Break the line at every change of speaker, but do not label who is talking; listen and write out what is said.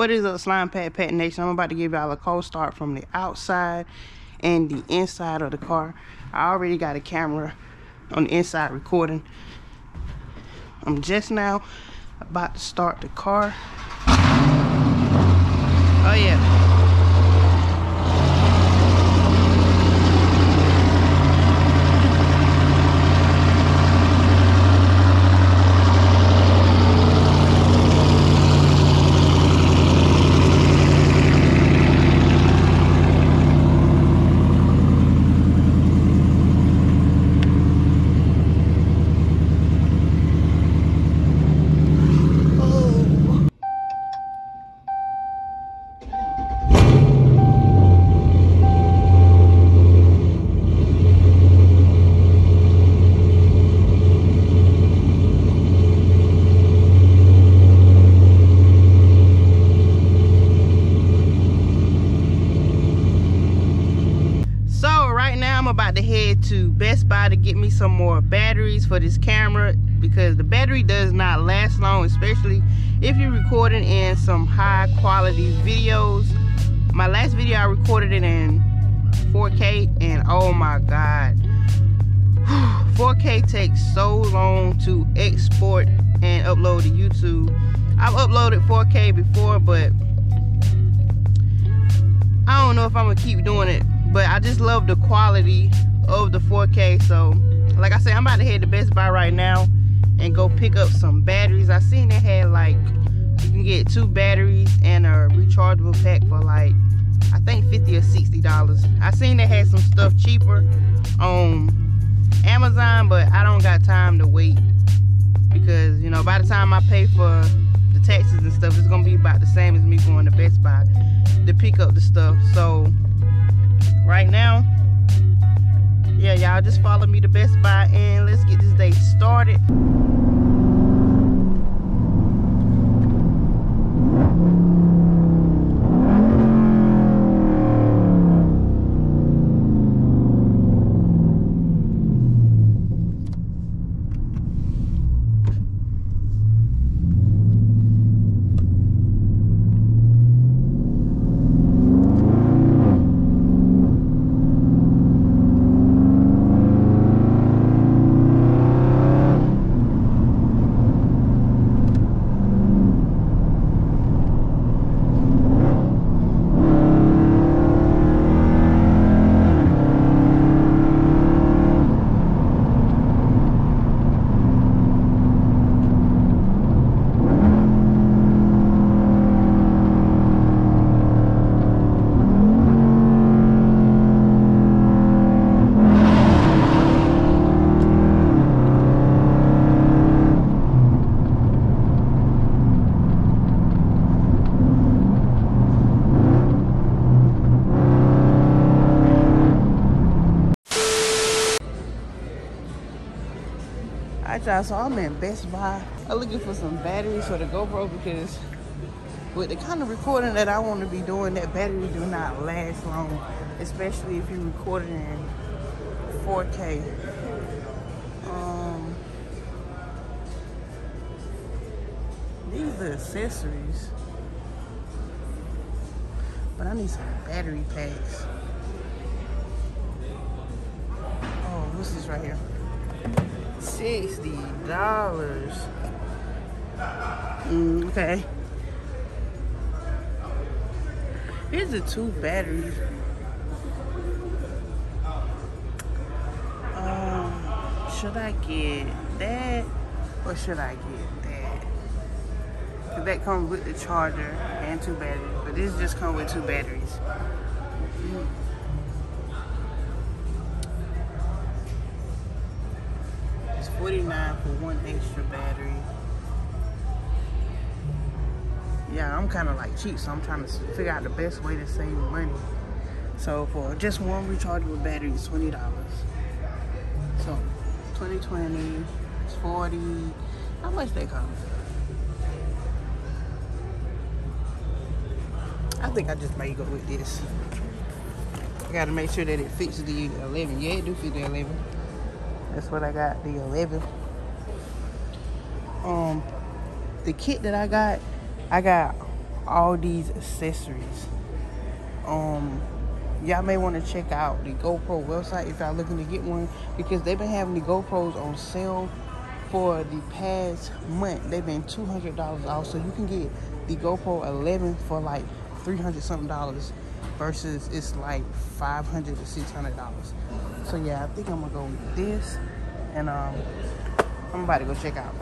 What is up, Slime Pad Pet Nation? I'm about to give y'all a cold start from the outside and the inside of the car. I already got a camera on the inside recording. I'm just now about to start the car. Oh yeah. I'm about to head to Best Buy to get me some more batteries for this camera, because the battery does not last long, especially if you're recording in some high quality videos. My last video I recorded it in 4K, and oh my god, 4K takes so long to export and upload to YouTube. I've uploaded 4K before, but I don't know if I'm gonna keep doing it. But I just love the quality of the 4K. So, like I said, I'm about to head to Best Buy right now and go pick up some batteries. I seen they had, like, you can get 2 batteries and a rechargeable pack for, like, I think $50 or $60. I seen they had some stuff cheaper on Amazon, but I don't got time to wait, because, you know, by the time I pay for the taxes and stuff, it's gonna be about the same as me going to Best Buy to pick up the stuff. So right now, yeah, y'all just follow me to Best Buy and let's get this day started. Alright y'all, so I'm in Best Buy. I'm looking for some batteries for the GoPro, because with the kind of recording that I want to be doing, that battery do not last long, especially if you're recording in 4K. These are accessories, but I need some battery packs. Oh, what's this right here? $60. Okay. Here's the 2 batteries. Should I get that or should I get that? Cause that comes with the charger and 2 batteries, but this just comes with 2 batteries. It's $49 for 1 extra battery. Yeah, I'm kind of like cheap, so I'm trying to figure out the best way to save money. So for just 1 rechargeable battery, it's $20. So 2020, it's 40. How much they cost? I think I just may go with this. I gotta make sure that it fits the 11. Yeah, it do fit the 11. That's what I got, the 11. The kit that I got all these accessories. Y'all may want to check out the GoPro website if y'all looking to get one, because they've been having the GoPros on sale for the past month. They've been $200 off, so you can get the GoPro 11 for like $300 something versus it's like $500 to $600. So yeah, I think I'm gonna go with this, and I'm about to go check out.